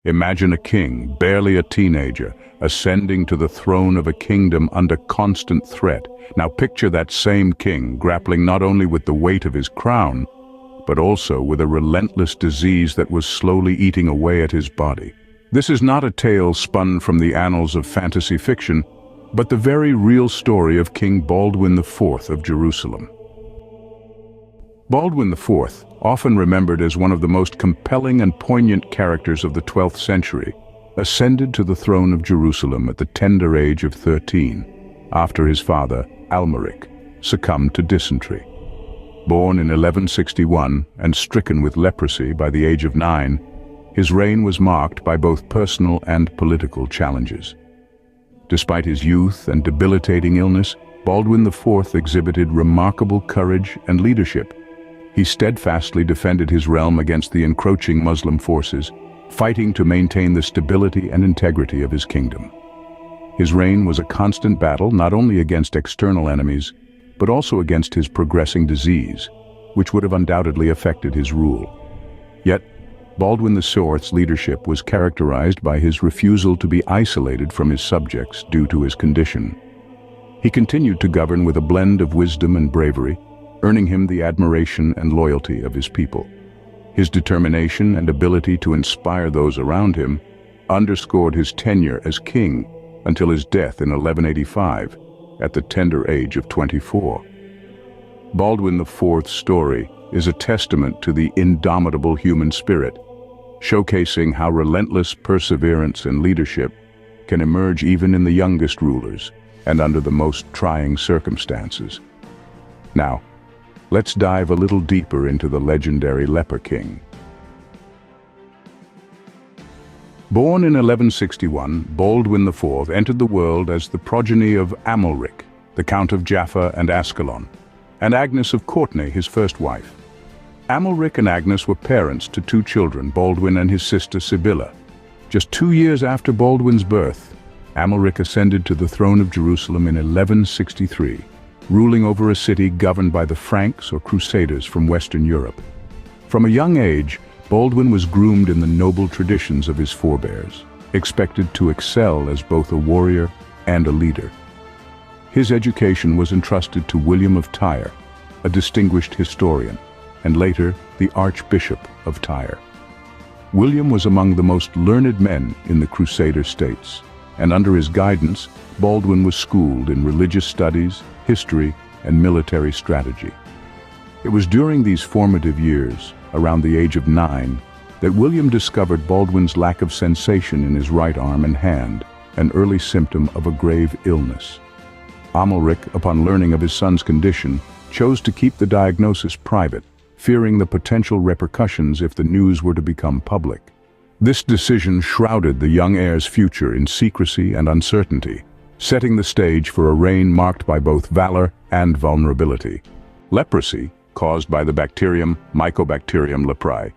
Imagine a king, barely a teenager, ascending to the throne of a kingdom under constant threat. Now picture that same king grappling not only with the weight of his crown, but also with a relentless disease that was slowly eating away at his body. This is not a tale spun from the annals of fantasy fiction, but the very real story of King Baldwin IV of Jerusalem. Baldwin IV, often remembered as one of the most compelling and poignant characters of the 12th century, ascended to the throne of Jerusalem at the tender age of 13, after his father, Almaric, succumbed to dysentery. Born in 1161 and stricken with leprosy by the age of 9, his reign was marked by both personal and political challenges. Despite his youth and debilitating illness, Baldwin IV exhibited remarkable courage and leadership. He steadfastly defended his realm against the encroaching Muslim forces, fighting to maintain the stability and integrity of his kingdom. His reign was a constant battle not only against external enemies, but also against his progressing disease, which would have undoubtedly affected his rule. Yet, Baldwin IV's leadership was characterized by his refusal to be isolated from his subjects due to his condition. He continued to govern with a blend of wisdom and bravery, earning him the admiration and loyalty of his people. His determination and ability to inspire those around him underscored his tenure as king until his death in 1185, at the tender age of 24. Baldwin IV's story is a testament to the indomitable human spirit, showcasing how relentless perseverance and leadership can emerge even in the youngest rulers and under the most trying circumstances. Now, let's dive a little deeper into the legendary Leper King. Born in 1161, Baldwin IV entered the world as the progeny of Amalric, the Count of Jaffa and Ascalon, and Agnes of Courtenay, his first wife. Amalric and Agnes were parents to two children, Baldwin and his sister Sibylla. Just 2 years after Baldwin's birth, Amalric ascended to the throne of Jerusalem in 1163, ruling over a city governed by the Franks or Crusaders from Western Europe. From a young age, Baldwin was groomed in the noble traditions of his forebears, expected to excel as both a warrior and a leader. His education was entrusted to William of Tyre, a distinguished historian, and later the Archbishop of Tyre. William was among the most learned men in the Crusader states, and under his guidance, Baldwin was schooled in religious studies, history, and military strategy. It was during these formative years, around the age of 9, that William discovered Baldwin's lack of sensation in his right arm and hand, an early symptom of a grave illness. Amalric, upon learning of his son's condition, chose to keep the diagnosis private, fearing the potential repercussions if the news were to become public. This decision shrouded the young heir's future in secrecy and uncertainty, setting the stage for a reign marked by both valor and vulnerability. Leprosy, caused by the bacterium Mycobacterium leprae,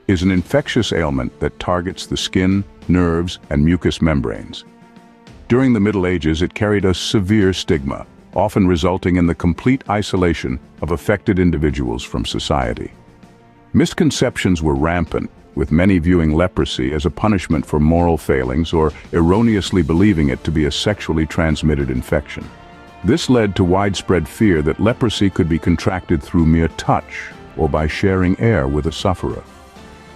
is an infectious ailment that targets the skin, nerves, and mucous membranes. During the Middle Ages, it carried a severe stigma, often resulting in the complete isolation of affected individuals from society. Misconceptions were rampant, with many viewing leprosy as a punishment for moral failings or erroneously believing it to be a sexually transmitted infection. This led to widespread fear that leprosy could be contracted through mere touch or by sharing air with a sufferer.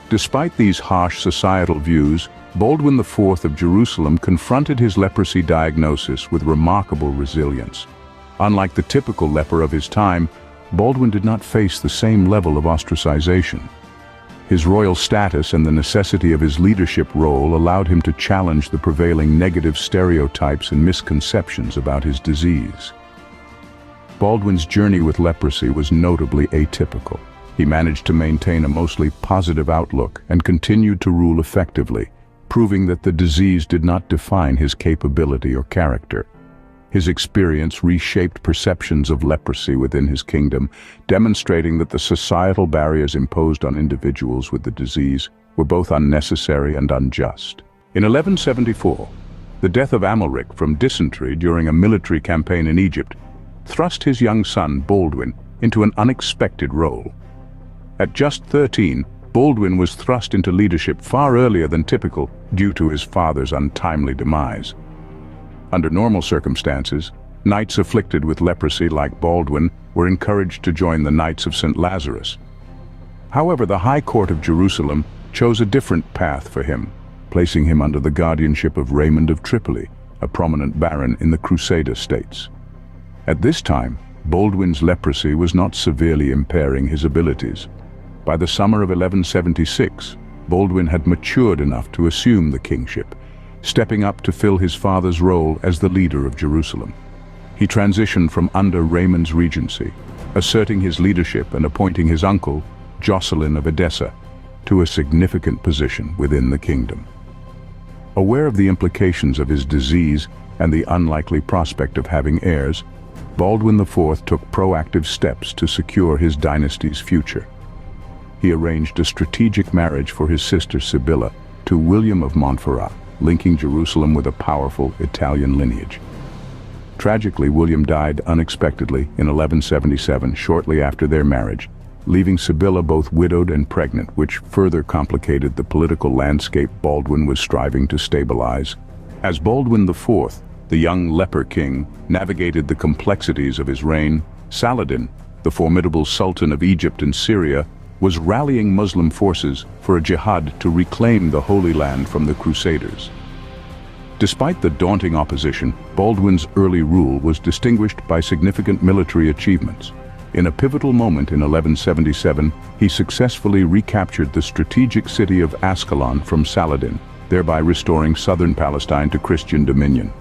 Despite these harsh societal views, Baldwin IV of Jerusalem confronted his leprosy diagnosis with remarkable resilience. Unlike the typical leper of his time, Baldwin did not face the same level of ostracization. His royal status and the necessity of his leadership role allowed him to challenge the prevailing negative stereotypes and misconceptions about his disease. Baldwin's journey with leprosy was notably atypical. He managed to maintain a mostly positive outlook and continued to rule effectively, proving that the disease did not define his capability or character. His experience reshaped perceptions of leprosy within his kingdom, demonstrating that the societal barriers imposed on individuals with the disease were both unnecessary and unjust. In 1174, the death of Amalric from dysentery during a military campaign in Egypt thrust his young son, Baldwin, into an unexpected role. At just 13, Baldwin was thrust into leadership far earlier than typical due to his father's untimely demise. Under normal circumstances, knights afflicted with leprosy like Baldwin were encouraged to join the Knights of St. Lazarus. However, the High Court of Jerusalem chose a different path for him, placing him under the guardianship of Raymond of Tripoli, a prominent baron in the Crusader states. At this time, Baldwin's leprosy was not severely impairing his abilities. By the summer of 1176, Baldwin had matured enough to assume the kingship, stepping up to fill his father's role as the leader of Jerusalem. He transitioned from under Raymond's regency, asserting his leadership and appointing his uncle, Jocelyn of Edessa, to a significant position within the kingdom. Aware of the implications of his disease and the unlikely prospect of having heirs, Baldwin IV took proactive steps to secure his dynasty's future. He arranged a strategic marriage for his sister Sibylla to William of Montferrat, linking Jerusalem with a powerful Italian lineage. Tragically, William died unexpectedly in 1177, shortly after their marriage, leaving Sibylla both widowed and pregnant, which further complicated the political landscape Baldwin was striving to stabilize. As Baldwin IV, the young leper king, navigated the complexities of his reign, Saladin, the formidable Sultan of Egypt and Syria, was rallying Muslim forces for a jihad to reclaim the Holy Land from the Crusaders. Despite the daunting opposition, Baldwin's early rule was distinguished by significant military achievements. In a pivotal moment in 1177, he successfully recaptured the strategic city of Ascalon from Saladin, thereby restoring southern Palestine to Christian dominion.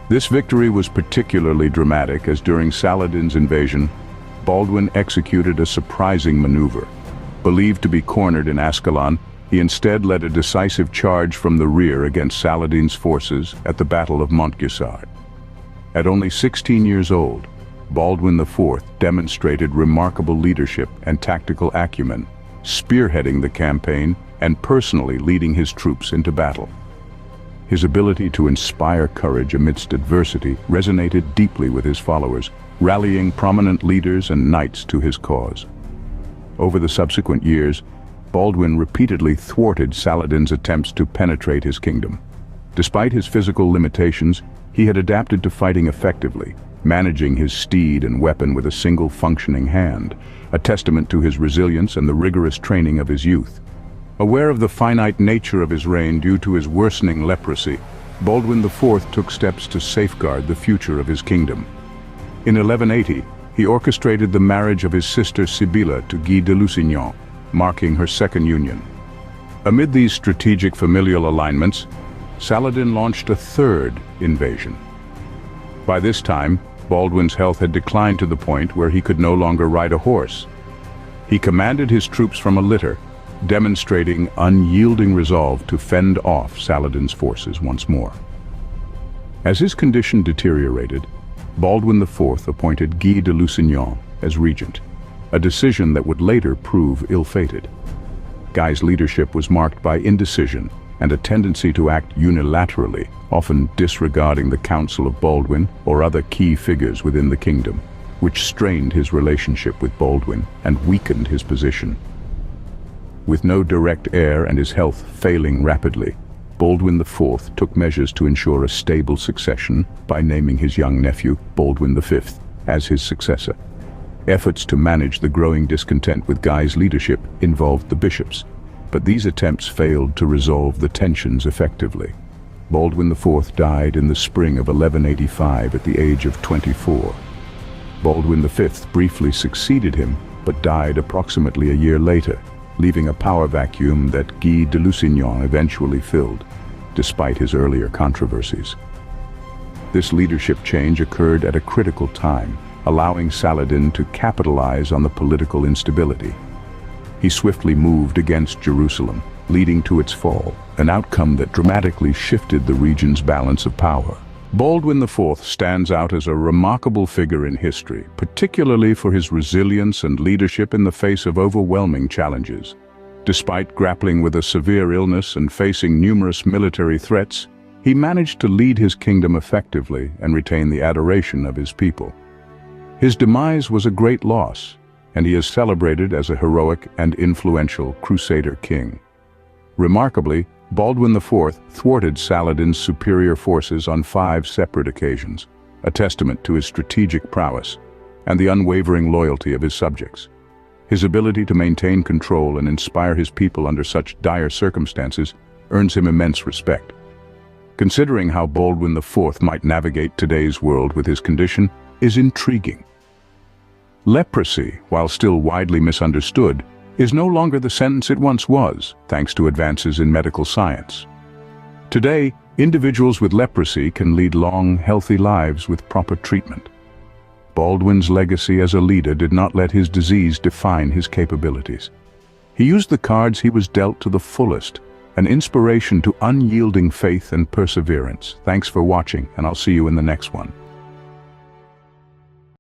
This victory was particularly dramatic as during Saladin's invasion, Baldwin executed a surprising maneuver. Believed to be cornered in Ascalon, he instead led a decisive charge from the rear against Saladin's forces at the Battle of Montgisard. At only 16 years old, Baldwin IV demonstrated remarkable leadership and tactical acumen, spearheading the campaign and personally leading his troops into battle. His ability to inspire courage amidst adversity resonated deeply with his followers, rallying prominent leaders and knights to his cause. Over the subsequent years, Baldwin repeatedly thwarted Saladin's attempts to penetrate his kingdom. Despite his physical limitations, he had adapted to fighting effectively, managing his steed and weapon with a single functioning hand, a testament to his resilience and the rigorous training of his youth. Aware of the finite nature of his reign due to his worsening leprosy, Baldwin IV took steps to safeguard the future of his kingdom. In 1180, he orchestrated the marriage of his sister Sibylla to Guy de Lusignan, marking her second union. Amid these strategic familial alignments, Saladin launched a third invasion. By this time, Baldwin's health had declined to the point where he could no longer ride a horse. He commanded his troops from a litter, demonstrating unyielding resolve to fend off Saladin's forces once more. As his condition deteriorated, Baldwin IV appointed Guy de Lusignan as regent, a decision that would later prove ill-fated. Guy's leadership was marked by indecision and a tendency to act unilaterally, often disregarding the counsel of Baldwin or other key figures within the kingdom, which strained his relationship with Baldwin and weakened his position. With no direct heir and his health failing rapidly, Baldwin IV took measures to ensure a stable succession by naming his young nephew, Baldwin V, as his successor. Efforts to manage the growing discontent with Guy's leadership involved the bishops, but these attempts failed to resolve the tensions effectively. Baldwin IV died in the spring of 1185 at the age of 24. Baldwin V briefly succeeded him, but died approximately a year later, leaving a power vacuum that Guy de Lusignan eventually filled, despite his earlier controversies. This leadership change occurred at a critical time, allowing Saladin to capitalize on the political instability. He swiftly moved against Jerusalem, leading to its fall, an outcome that dramatically shifted the region's balance of power. Baldwin IV stands out as a remarkable figure in history, particularly for his resilience and leadership in the face of overwhelming challenges. Despite grappling with a severe illness and facing numerous military threats, he managed to lead his kingdom effectively and retain the adoration of his people. His demise was a great loss, and he is celebrated as a heroic and influential crusader king. Remarkably, Baldwin IV thwarted Saladin's superior forces on 5 separate occasions, a testament to his strategic prowess and the unwavering loyalty of his subjects. His ability to maintain control and inspire his people under such dire circumstances earns him immense respect. Considering how Baldwin IV might navigate today's world with his condition is intriguing. Leprosy, while still widely misunderstood, is no longer the sentence it once was, thanks to advances in medical science. Today, individuals with leprosy can lead long, healthy lives with proper treatment. Baldwin's legacy as a leader did not let his disease define his capabilities. He used the cards he was dealt to the fullest, an inspiration to unyielding faith and perseverance. Thanks for watching, and I'll see you in the next one.